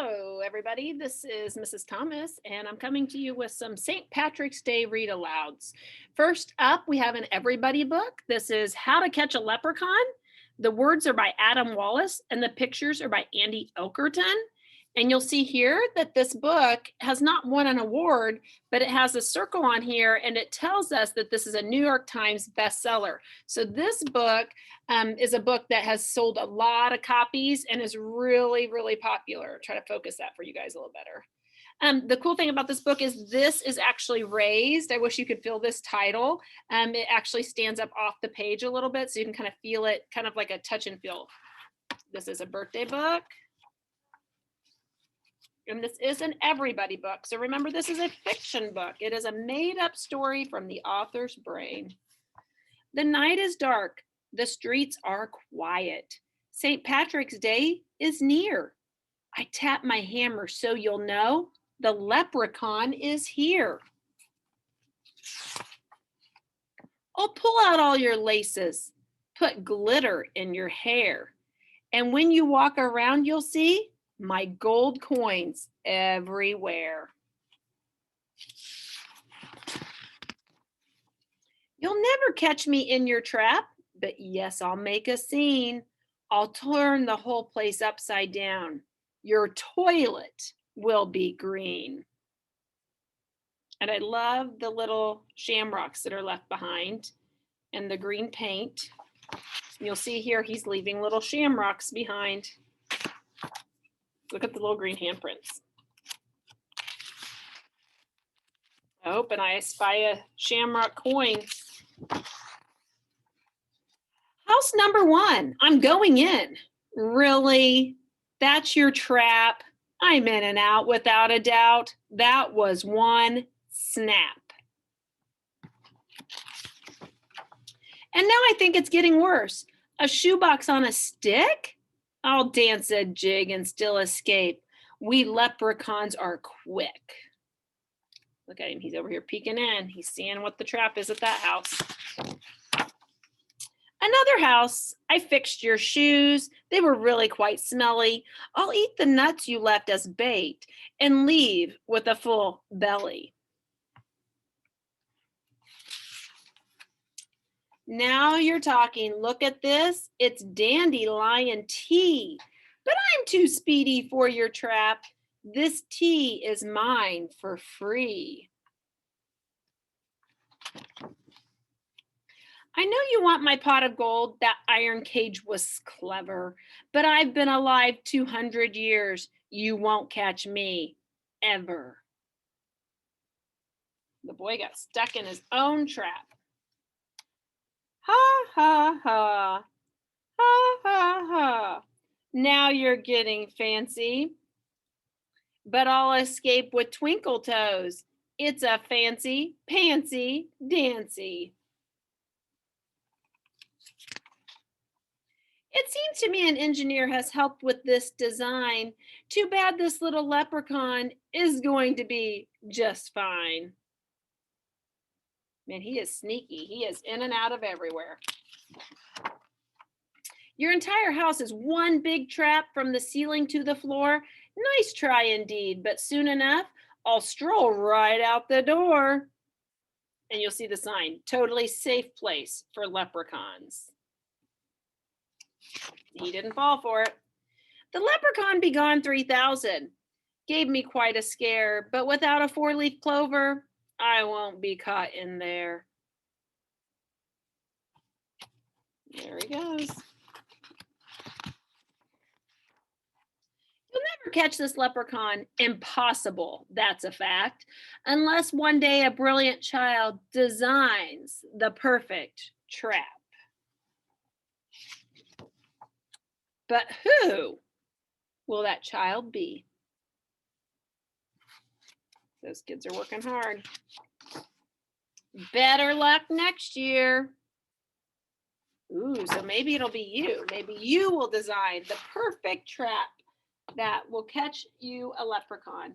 Hello, everybody. This is Mrs. Thomas, and I'm coming to you with some St. Patrick's Day read alouds. First up, we have an everybody book. This is How to Catch a Leprechaun. The words are by Adam Wallace, and the pictures are by Andy Elkerton. And you'll see here that this book has not won an award, but it has a circle on here, and it tells us that this is a New York Times bestseller. So this book is a book that has sold a lot of copies and is really, really popular. I'll try to focus that for you guys a little better. The cool thing about this book is this is actually raised. I wish you could feel this title. It actually stands up off the page a little bit so you can kind of feel it, kind of like a touch and feel. This is a birthday book. And this is an everybody book. So remember, this is a fiction book. It is a made-up story from the author's brain. The night is dark. The streets are quiet. St. Patrick's Day is near. I tap my hammer so you'll know the leprechaun is here. Oh, pull out all your laces. Put glitter in your hair. And when you walk around, you'll see my gold coins everywhere. You'll never catch me in your trap, but yes, I'll make a scene. I'll turn the whole place upside down. Your toilet will be green. And I love the little shamrocks that are left behind and the green paint. You'll see here he's leaving little shamrocks behind. Look at the little green handprints. Oh, and I spy a shamrock coin. House number 1, I'm going in. Really? That's your trap? I'm in and out without a doubt. That was one snap. And now I think it's getting worse. A shoebox on a stick? I'll dance a jig and still escape. We leprechauns are quick. Look at him. He's over here peeking in. He's seeing what the trap is at that house. Another house. I fixed your shoes. They were really quite smelly. I'll eat the nuts you left as bait and leave with a full belly. Now you're talking. Look at this. It's dandelion tea. But I'm too speedy for your trap. This tea is mine for free. I know you want my pot of gold. That iron cage was clever. But I've been alive 200 years. You won't catch me, ever. The boy got stuck in his own trap. Ha, ha, ha. Ha, ha, ha. Now you're getting fancy. But I'll escape with twinkle toes. It's a fancy, pantsy, dancy. It seems to me an engineer has helped with this design. Too bad this little leprechaun is going to be just fine. Man, he is sneaky. He is in and out of everywhere. Your entire house is one big trap from the ceiling to the floor. Nice try indeed, but soon enough, I'll stroll right out the door. And you'll see the sign, totally safe place for leprechauns. He didn't fall for it. The leprechaun be gone 3,000. Gave me quite a scare, but without a 4-leaf clover, I won't be caught in there. There he goes. You'll never catch this leprechaun. Impossible, that's a fact. Unless one day a brilliant child designs the perfect trap. But who will that child be? Those kids are working hard. Better luck next year. Ooh, so maybe it'll be you. Maybe you will design the perfect trap that will catch you a leprechaun.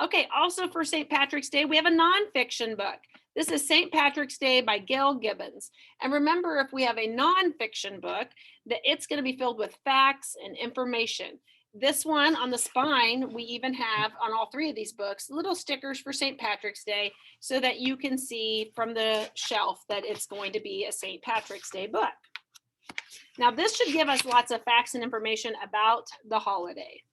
Okay, also for St. Patrick's Day, we have a nonfiction book. This is St. Patrick's Day by Gail Gibbons. And remember, if we have a nonfiction book, that it's going to be filled with facts and information. This one on the spine, we even have on all three of these books, little stickers for St. Patrick's Day so that you can see from the shelf that it's going to be a St. Patrick's Day book. Now, this should give us lots of facts and information about the holiday.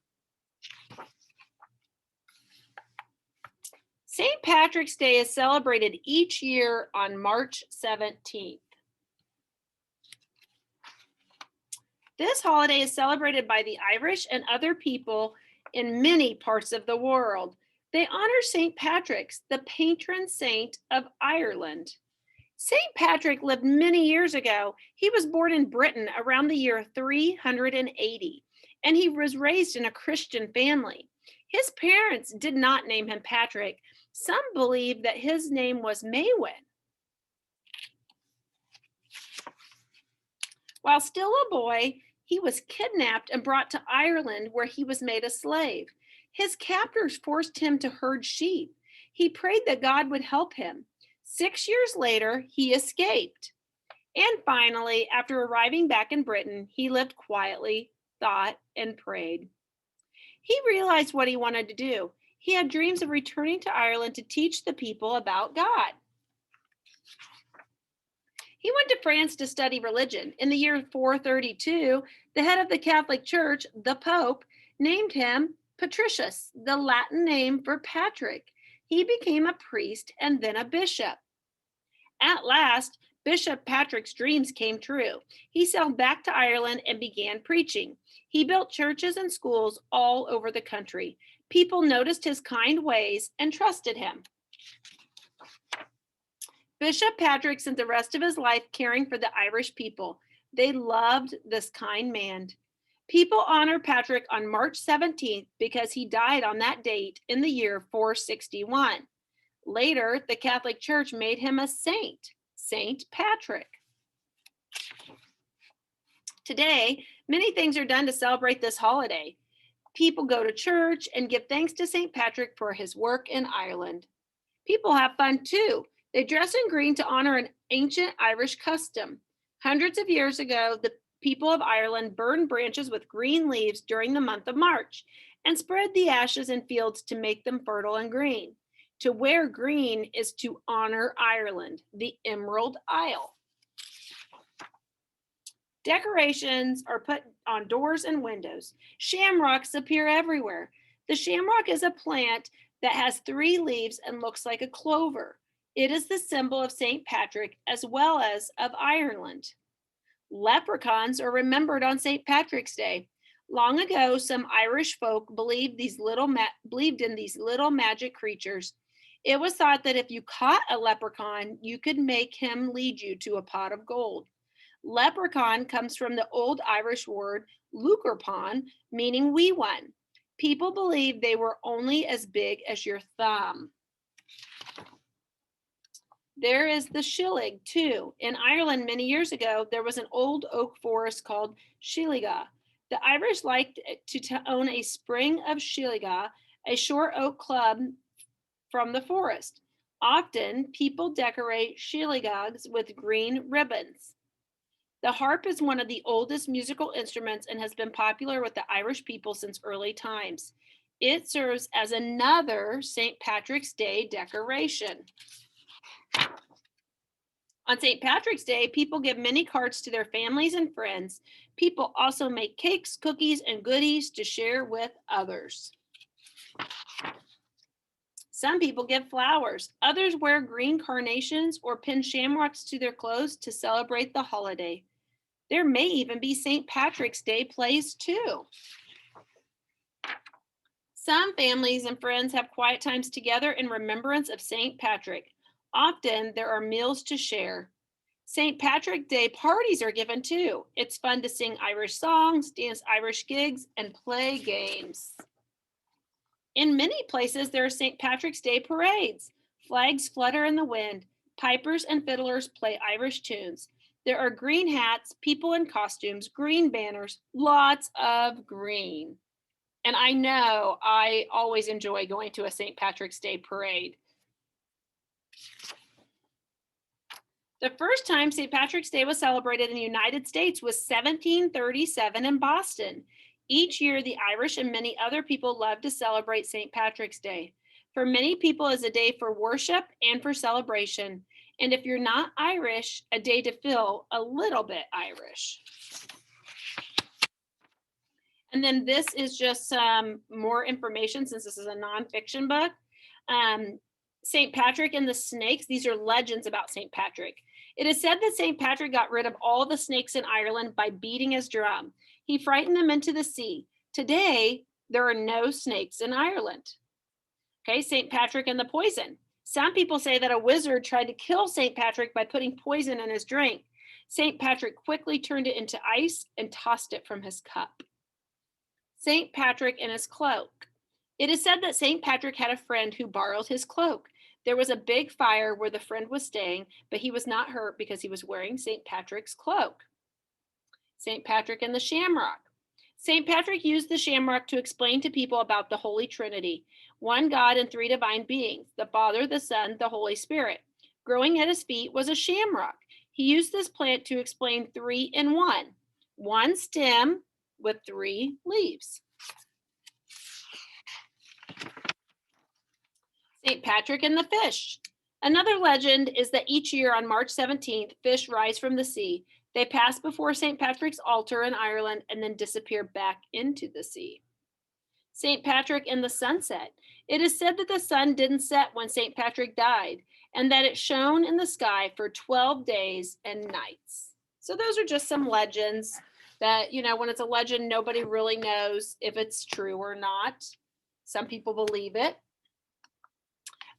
St. Patrick's Day is celebrated each year on March 17th. This holiday is celebrated by the Irish and other people in many parts of the world. They honor St. Patrick's, the patron saint of Ireland. St. Patrick lived many years ago. He was born in Britain around the year 380, and he was raised in a Christian family. His parents did not name him Patrick. Some believe that his name was Maywin. While still a boy, he was kidnapped and brought to Ireland, where he was made a slave. His captors forced him to herd sheep. He prayed that God would help him. 6 years later, he escaped. And finally, after arriving back in Britain, he lived quietly, thought, and prayed. He realized what he wanted to do. He had dreams of returning to Ireland to teach the people about God. He went to France to study religion. In the year 432, the head of the Catholic Church, the Pope, named him Patricius, the Latin name for Patrick. He became a priest and then a bishop. At last, Bishop Patrick's dreams came true. He sailed back to Ireland and began preaching. He built churches and schools all over the country. People noticed his kind ways and trusted him. Bishop Patrick spent the rest of his life caring for the Irish people. They loved this kind man. People honor Patrick on March 17th because he died on that date in the year 461. Later, the Catholic Church made him a saint, Saint Patrick. Today, many things are done to celebrate this holiday. People go to church and give thanks to Saint Patrick for his work in Ireland. People have fun too. They dress in green to honor an ancient Irish custom. Hundreds of years ago, the people of Ireland burned branches with green leaves during the month of March and spread the ashes in fields to make them fertile and green. To wear green is to honor Ireland, the Emerald Isle. Decorations are put on doors and windows. Shamrocks appear everywhere. The shamrock is a plant that has 3 leaves and looks like a clover. It is the symbol of St. Patrick as well as of Ireland. Leprechauns are remembered on St. Patrick's Day. Long ago, some Irish folk believed in these little magic creatures. It was thought that if you caught a leprechaun, you could make him lead you to a pot of gold. Leprechaun comes from the old Irish word lucerpan, meaning wee one. People believed they were only as big as your thumb. There is the shilling, too. In Ireland, many years ago, there was an old oak forest called Shilliga. The Irish liked to own a spring of Shilliga, a short oak club from the forest. Often, people decorate Shilligags with green ribbons. The harp is one of the oldest musical instruments and has been popular with the Irish people since early times. It serves as another St. Patrick's Day decoration. On St. Patrick's Day, people give many cards to their families and friends. People also make cakes, cookies, and goodies to share with others. Some people give flowers. Others wear green carnations or pin shamrocks to their clothes to celebrate the holiday. There may even be St. Patrick's Day plays too. Some families and friends have quiet times together in remembrance of St. Patrick. Often there are meals to share. St. Patrick's Day parties are given too. It's fun to sing Irish songs, dance Irish gigs, and play games. In many places, there are St. Patrick's Day parades. Flags flutter in the wind. Pipers and fiddlers play Irish tunes. There are green hats, people in costumes, green banners, lots of green. And I know I always enjoy going to a St. Patrick's Day parade. The first time St. Patrick's Day was celebrated in the United States was 1737 in Boston. Each year, the Irish and many other people love to celebrate St. Patrick's Day. For many people, it's a day for worship and for celebration. And if you're not Irish, a day to feel a little bit Irish. And then this is just some more information since this is a nonfiction book. St. Patrick and the snakes, these are legends about St. Patrick. It is said that St. Patrick got rid of all the snakes in Ireland by beating his drum. He frightened them into the sea. Today, there are no snakes in Ireland. Okay, St. Patrick and the poison. Some people say that a wizard tried to kill St. Patrick by putting poison in his drink. St. Patrick quickly turned it into ice and tossed it from his cup. St. Patrick and his cloak. It is said that St. Patrick had a friend who borrowed his cloak. There was a big fire where the friend was staying, but he was not hurt because he was wearing St. Patrick's cloak. St. Patrick and the shamrock. St. Patrick used the shamrock to explain to people about the Holy Trinity, one God and three divine beings, the Father, the Son, the Holy Spirit. Growing at his feet was a shamrock. He used this plant to explain 3 in 1 stem with 3 leaves. St. Patrick and the fish. Another legend is that each year on March 17th, fish rise from the sea. They pass before St. Patrick's altar in Ireland and then disappear back into the sea. St. Patrick and the sunset. It is said that the sun didn't set when St. Patrick died and that it shone in the sky for 12 days and nights. So those are just some legends that, you know, when it's a legend, nobody really knows if it's true or not. Some people believe it.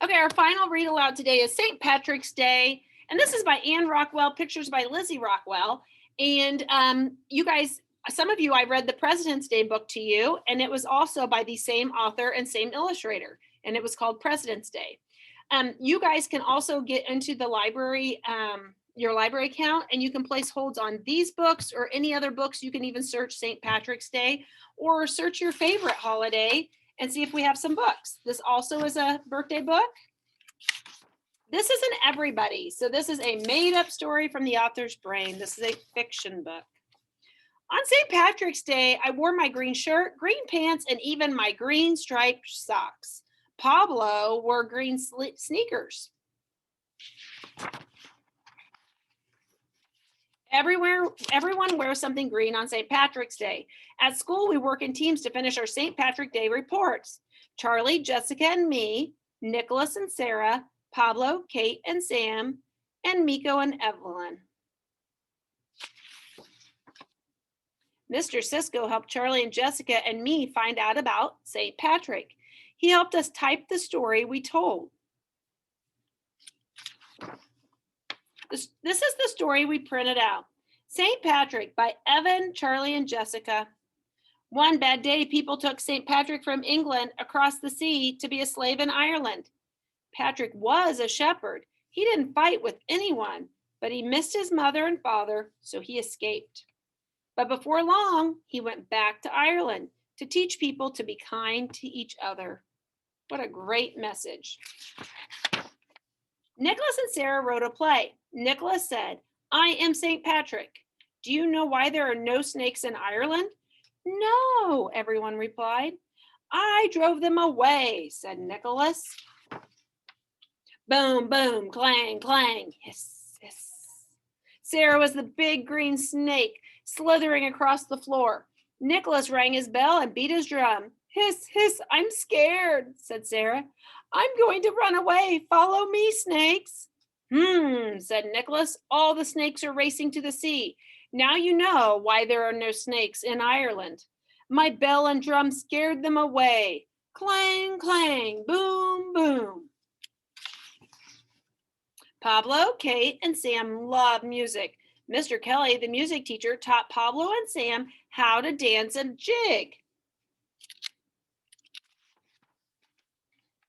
Okay, our final read aloud today is St. Patrick's Day. And this is by Anne Rockwell, pictures by Lizzie Rockwell. And you guys, some of you, I read the President's Day book to you, and it was also by the same author and same illustrator, and it was called President's Day. You guys can also get into the library, your library account, and you can place holds on these books or any other books. You can even search St. Patrick's Day or search your favorite holiday and see if we have some books. This also is a birthday book. This isn't everybody. So this is a made-up story from the author's brain. This is a fiction book. On St. Patrick's Day, I wore my green shirt, green pants, and even my green striped socks. Pablo wore green sneakers. Everyone wears something green on St. Patrick's Day. At school, we work in teams to finish our St. Patrick Day reports. Charlie, Jessica, and me, Nicholas and Sarah, Pablo, Kate, and Sam, and Miko and Evelyn. Mr. Cisco helped Charlie and Jessica and me find out about St. Patrick. He helped us type the story we told. This is the story we printed out. St. Patrick by Evan, Charlie, and Jessica. One bad day, people took St. Patrick from England across the sea to be a slave in Ireland. Patrick was a shepherd. He didn't fight with anyone, but he missed his mother and father, so he escaped. But before long, he went back to Ireland to teach people to be kind to each other. What a great message. Nicholas and Sarah wrote a play. Nicholas said, "I am St. Patrick. Do you know why there are no snakes in Ireland?" "No," everyone replied. "I drove them away," said Nicholas. Boom, boom, clang, clang, hiss, hiss. Sarah was the big green snake slithering across the floor. Nicholas rang his bell and beat his drum. "Hiss, hiss, I'm scared," said Sarah. "I'm going to run away. Follow me, snakes." Said Nicholas. "All the snakes are racing to the sea. Now you know why there are no snakes in Ireland. My bell and drum scared them away. Clang, clang, boom, boom." Pablo, Kate, and Sam love music. Mr. Kelly, the music teacher, taught Pablo and Sam how to dance a jig.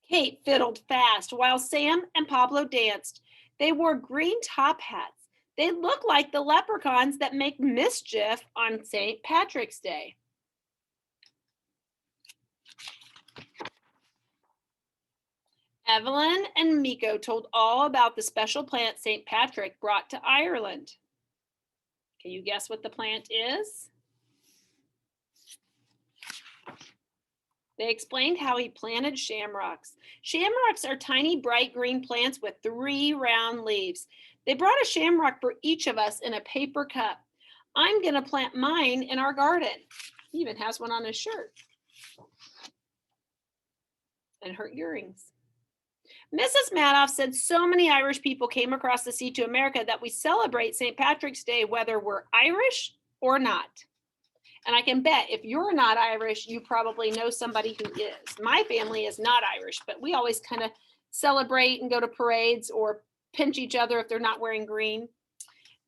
Kate fiddled fast while Sam and Pablo danced. They wore green top hats. They looked like the leprechauns that make mischief on St. Patrick's Day. Evelyn and Miko told all about the special plant St. Patrick brought to Ireland. Can you guess what the plant is? They explained how he planted shamrocks. Shamrocks are tiny, bright green plants with 3 round leaves. They brought a shamrock for each of us in a paper cup. I'm going to plant mine in our garden. He even has one on his shirt and her earrings. Mrs. Madoff said so many Irish people came across the sea to America that we celebrate St. Patrick's Day whether we're Irish or not. And I can bet if you're not Irish, you probably know somebody who is. My family is not Irish, but we always kind of celebrate and go to parades or pinch each other if they're not wearing green.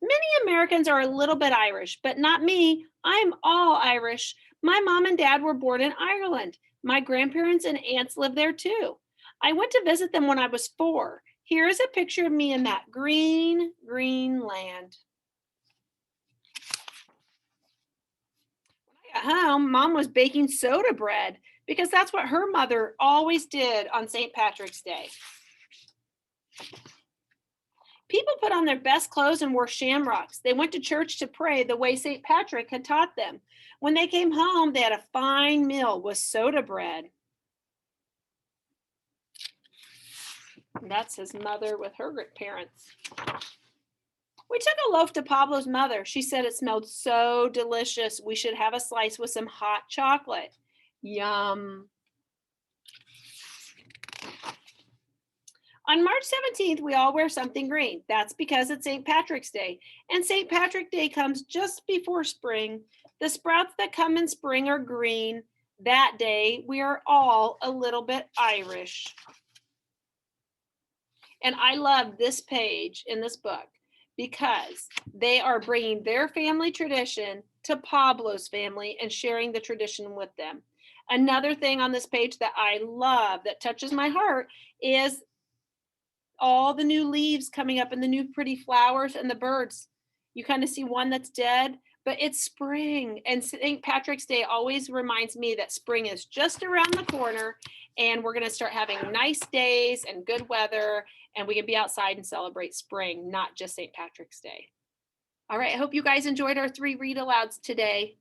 Many Americans are a little bit Irish, but not me. I'm all Irish. My mom and dad were born in Ireland. My grandparents and aunts live there too. I went to visit them when I was 4. Here is a picture of me in that green, green land. At home, Mom was baking soda bread because that's what her mother always did on St. Patrick's Day. People put on their best clothes and wore shamrocks. They went to church to pray the way St. Patrick had taught them. When they came home, they had a fine meal with soda bread. And that's his mother with her parents. We took a loaf to Pablo's mother. She said it smelled so delicious. We should have a slice with some hot chocolate. Yum. On March 17th, we all wear something green. That's because it's St. Patrick's Day. And St. Patrick's Day comes just before spring. The sprouts that come in spring are green. That day, we are all a little bit Irish. And I love this page in this book because they are bringing their family tradition to Pablo's family and sharing the tradition with them. Another thing on this page that I love that touches my heart is all the new leaves coming up and the new pretty flowers and the birds. You kind of see one that's dead, but it's spring. And St. Patrick's Day always reminds me that spring is just around the corner and we're going to start having nice days and good weather and we can be outside and celebrate spring, not just St. Patrick's Day. All right, I hope you guys enjoyed our 3 read alouds today.